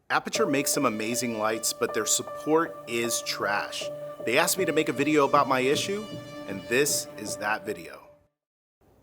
Aputure makes some amazing lights, but their support is trash. They asked me to make a video about my issue, and this is that video.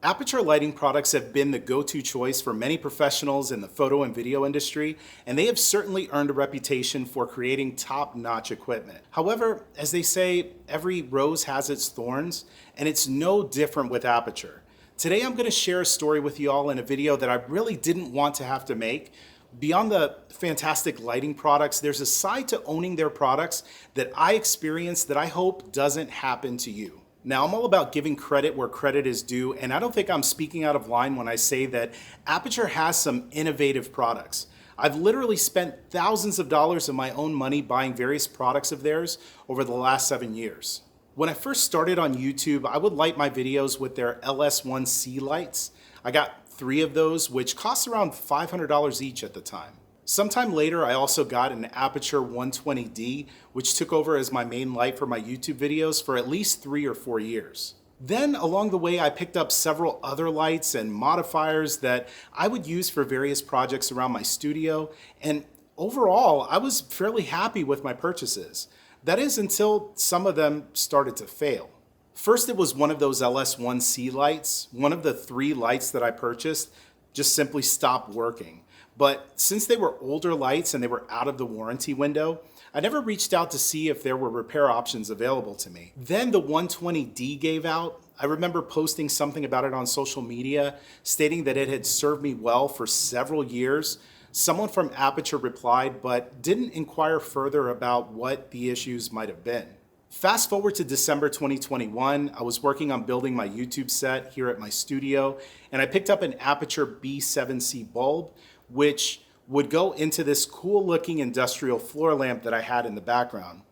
Aputure lighting products have been the go-to choice for many professionals in the photo and video industry, and they have certainly earned a reputation for creating top-notch equipment. However, as they say, every rose has its thorns, and it's no different with Aputure. Today I'm going to share a story with you all in a video that I really didn't want to have to make. Beyond the fantastic lighting products, there's a side to owning their products that I experienced that I hope doesn't happen to you. Now, I'm all about giving credit where credit is due, and I don't think I'm speaking out of line when I say that Aputure has some innovative products. I've literally spent thousands of dollars of my own money buying various products of theirs over the last 7 years. When I first started on YouTube, I would light my videos with their LS1C lights. I got 3 of those, which cost around $500 each at the time. Sometime later, I also got an Aputure 120D, which took over as my main light for my YouTube videos for at least 3 or 4 years. Then along the way, I picked up several other lights and modifiers that I would use for various projects around my studio, and overall, I was fairly happy with my purchases. That is, until some of them started to fail. First, it was one of those LS1C lights. One of the 3 lights that I purchased just simply stopped working. But since they were older lights and they were out of the warranty window, I never reached out to see if there were repair options available to me. Then the 120D gave out. I remember posting something about it on social media, stating that it had served me well for several years. Someone from Aputure replied, but didn't inquire further about what the issues might have been. Fast forward to December 2021, I was working on building my YouTube set here at my studio, and I picked up an Aputure B7C bulb, which would go into this cool looking industrial floor lamp that I had in the background.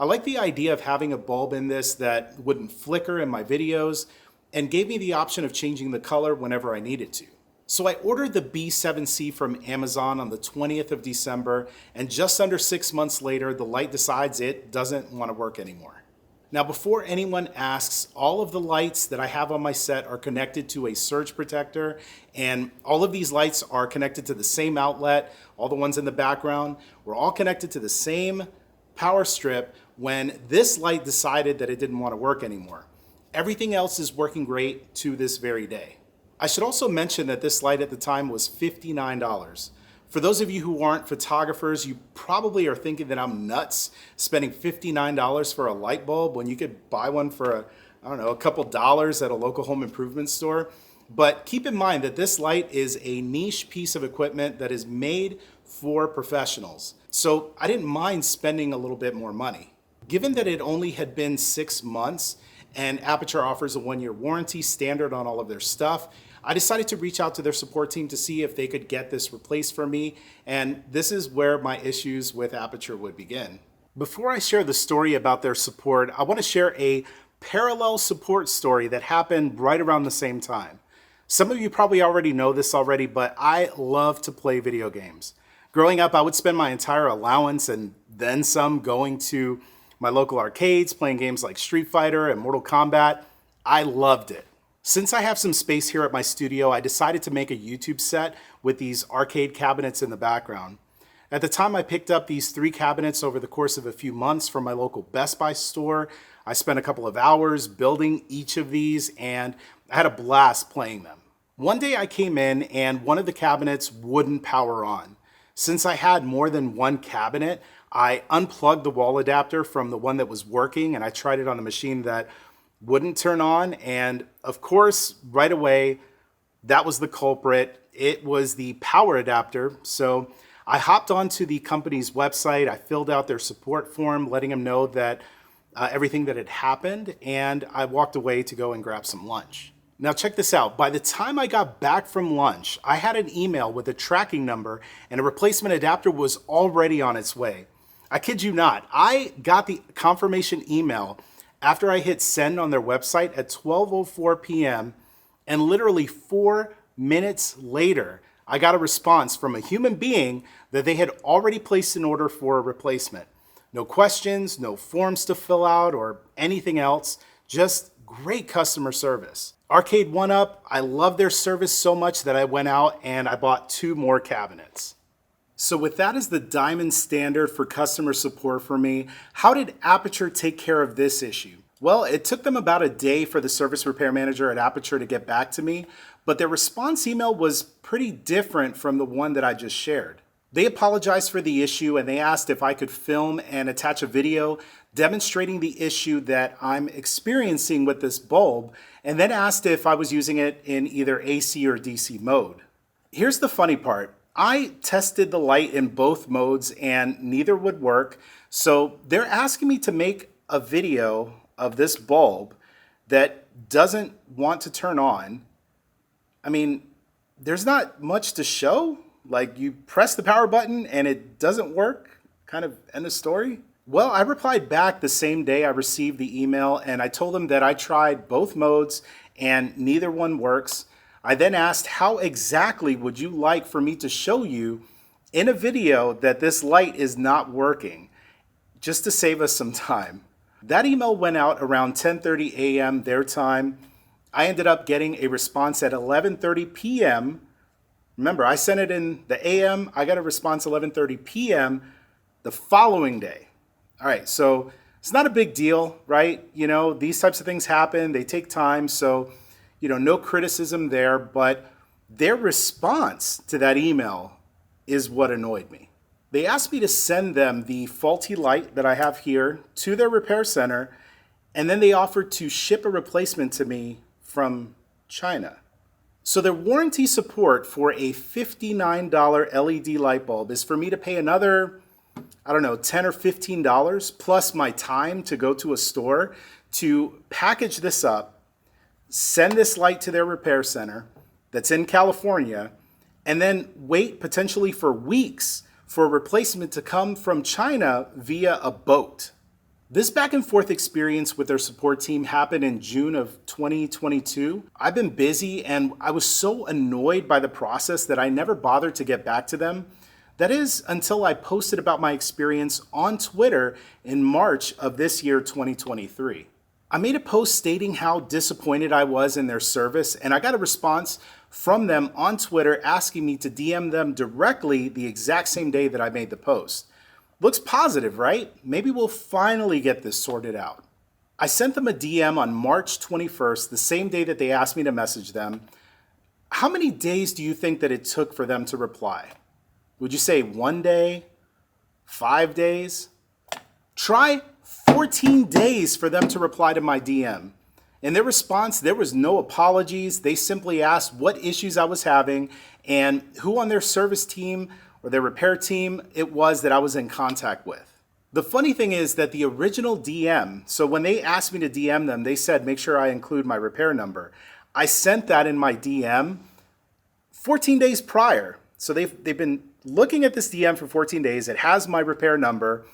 I like the idea of having a bulb in this that wouldn't flicker in my videos and gave me the option of changing the color whenever I needed to. So I ordered the B7C from Amazon on the 20th of December, and just under 6 months later, the light decides it doesn't want to work anymore. Now, before anyone asks, all of the lights that I have on my set are connected to a surge protector, and all of these lights are connected to the same outlet. All the ones in the background were all connected to the same power strip when this light decided that it didn't want to work anymore. Everything else is working great to this very day. I should also mention that this light at the time was $59. For those of you who aren't photographers, you probably are thinking that I'm nuts spending $59 for a light bulb when you could buy one for a couple dollars at a local home improvement store. But keep in mind that this light is a niche piece of equipment that is made for professionals. So I didn't mind spending a little bit more money. Given that it only had been 6 months and Aputure offers a 1-year warranty standard on all of their stuff, I decided to reach out to their support team to see if they could get this replaced for me, and this is where my issues with Aputure would begin. Before I share the story about their support, I want to share a parallel support story that happened right around the same time. Some of you probably already know this already, but I love to play video games. Growing up, I would spend my entire allowance and then some going to my local arcades, playing games like Street Fighter and Mortal Kombat. I loved it. Since I have some space here at my studio, I decided to make a YouTube set with these arcade cabinets in the background. At the time, I picked up these 3 cabinets over the course of a few months from my local Best Buy store. I spent a couple of hours building each of these, and I had a blast playing them. One day I came in and one of the cabinets wouldn't power on. Since I had more than one cabinet, I unplugged the wall adapter from the one that was working, and I tried it on the machine that wouldn't turn on, and of course, right away, that was the culprit. It was the power adapter. So I hopped onto the company's website, I filled out their support form, letting them know that everything that had happened, and I walked away to go and grab some lunch. Now check this out. By the time I got back from lunch, I had an email with a tracking number, and a replacement adapter was already on its way. I kid you not, I got the confirmation email after I hit send on their website at 12:04 p.m. and literally 4 minutes later, I got a response from a human being that they had already placed an order for a replacement. No questions, no forms to fill out or anything else, just great customer service. Arcade 1UP, I love their service so much that I went out and I bought 2 more cabinets. So with that as the diamond standard for customer support for me, how did Aputure take care of this issue? Well, it took them about a day for the service repair manager at Aputure to get back to me, but their response email was pretty different from the one that I just shared. They apologized for the issue and they asked if I could film and attach a video demonstrating the issue that I'm experiencing with this bulb, and then asked if I was using it in either AC or DC mode. Here's the funny part. I tested the light in both modes and neither would work, so they're asking me to make a video of this bulb that doesn't want to turn on. I mean, there's not much to show. Like, you press the power button and it doesn't work, kind of end of story. Well, I replied back the same day I received the email and I told them that I tried both modes and neither one works. I then asked, how exactly would you like for me to show you in a video that this light is not working, just to save us some time? That email went out around 10:30 a.m. their time. I ended up getting a response at 11:30 p.m. Remember, I sent it in the AM. I got a response 11:30 p.m. the following day. All right, so it's not a big deal, right? You know, these types of things happen. They take time. So, you know, no criticism there. But their response to that email is what annoyed me. They asked me to send them the faulty light that I have here to their repair center, and then they offered to ship a replacement to me from China. So their warranty support for a $59 LED light bulb is for me to pay another, I don't know, $10 or $15 plus my time to go to a store to package this up, send this light to their repair center that's in California, and then wait potentially for weeks for a replacement to come from China via a boat. This back and forth experience with their support team happened in June of 2022. I've been busy and I was so annoyed by the process that I never bothered to get back to them. That is until I posted about my experience on Twitter in March of this year, 2023. I made a post stating how disappointed I was in their service, and I got a response from them on Twitter asking me to DM them directly the exact same day that I made the post. Looks positive, right? Maybe we'll finally get this sorted out. I sent them a DM on March 21st, the same day that they asked me to message them. How many days do you think that it took for them to reply? Would you say 1 day? 5 days? Try 14 days for them to reply to my DM. In their response, there was no apologies. They simply asked what issues I was having and who on their service team or their repair team it was that I was in contact with. The funny thing is that the original DM, so when they asked me to DM them, they said, make sure I include my repair number. I sent that in my DM 14 days prior. So they've been looking at this DM for 14 days. It has my repair number.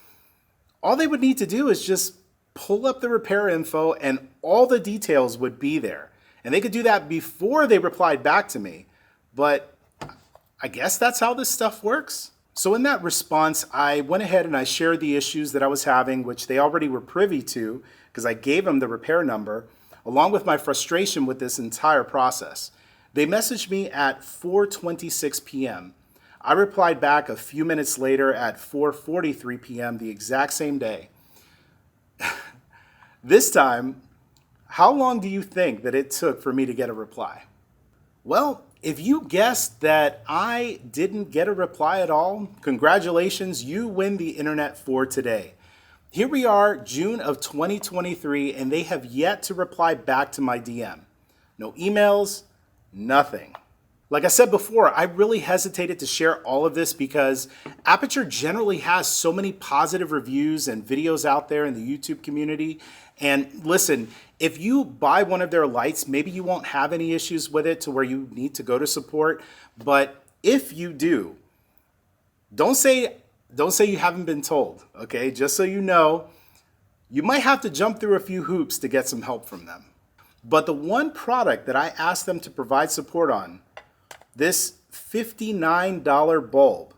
All they would need to do is just pull up the repair info and all the details would be there. And they could do that before they replied back to me. But I guess that's how this stuff works. So in that response, I went ahead and I shared the issues that I was having, which they already were privy to because I gave them the repair number, along with my frustration with this entire process. They messaged me at 4:26 p.m. I replied back a few minutes later at 4:43 p.m. the exact same day. This time, how long do you think that it took for me to get a reply? Well, if you guessed that I didn't get a reply at all, congratulations, you win the internet for today. Here we are, June of 2023, and they have yet to reply back to my DM. No emails, nothing. Like I said before, I really hesitated to share all of this because Aputure generally has so many positive reviews and videos out there in the YouTube community. And listen, if you buy one of their lights, maybe you won't have any issues with it to where you need to go to support. But if you do, don't say you haven't been told, okay? Just so you know, you might have to jump through a few hoops to get some help from them. But the one product that I asked them to provide support on, this $59 bulb,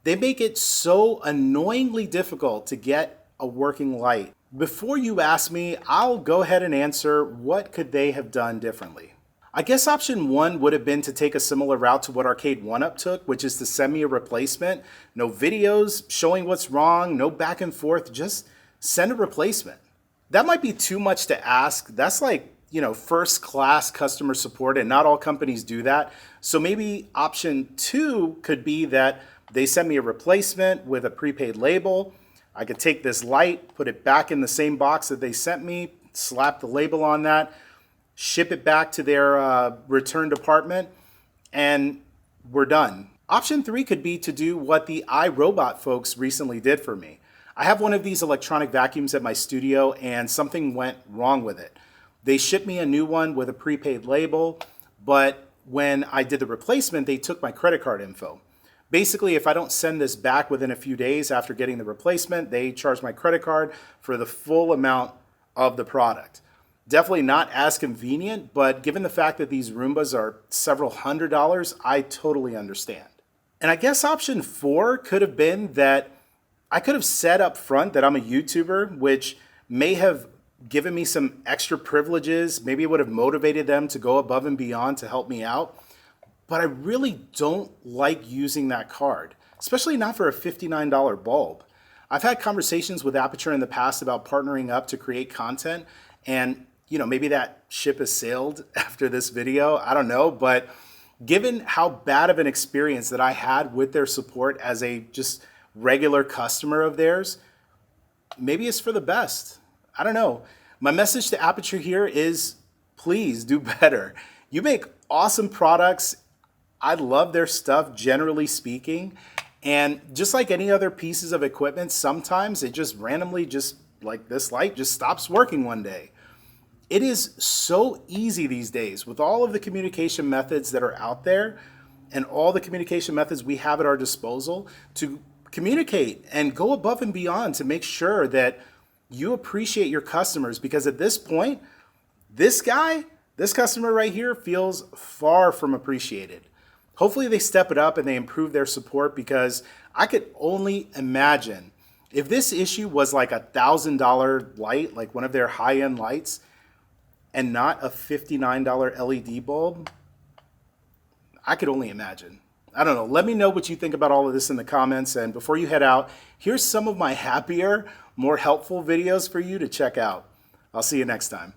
they make it so annoyingly difficult to get a working light. Before you ask me, I'll go ahead and answer what could they have done differently. I guess option one would have been to take a similar route to what Arcade 1UP took, which is to send me a replacement. No videos showing what's wrong, no back and forth, just send a replacement. That might be too much to ask. That's like, first class customer support, and not all companies do that. So maybe option two could be that they send me a replacement with a prepaid label. I could take this light, put it back in the same box that they sent me, slap the label on that, ship it back to their return department, and we're done. Option three could be to do what the iRobot folks recently did for me. I have one of these electronic vacuums at my studio, and something went wrong with it. They shipped me a new one with a prepaid label, but when I did the replacement, they took my credit card info. Basically, if I don't send this back within a few days after getting the replacement, they charge my credit card for the full amount of the product. Definitely not as convenient, but given the fact that these Roombas are several $100s, I totally understand. And I guess option four could have been that I could have said up front that I'm a YouTuber, which may have given me some extra privileges. Maybe it would have motivated them to go above and beyond to help me out. But I really don't like using that card, especially not for a $59 bulb. I've had conversations with Aputure in the past about partnering up to create content, and maybe that ship has sailed after this video, I don't know, but given how bad of an experience that I had with their support as a just regular customer of theirs, maybe it's for the best. I don't know. My message to Aputure here is please do better. You make awesome products. I love their stuff, generally speaking. And just like any other pieces of equipment, sometimes it just randomly, just like this light, just stops working one day. It is so easy these days with all of the communication methods that are out there and all the communication methods we have at our disposal to communicate and go above and beyond to make sure that you appreciate your customers, because at this point, this customer right here feels far from appreciated. Hopefully they step it up and they improve their support, because I could only imagine if this issue was like $1,000 light, like one of their high-end lights, and not a $59 LED bulb, I could only imagine. I don't know. Let me know what you think about all of this in the comments. And before you head out, here's some of my happier, more helpful videos for you to check out. I'll see you next time.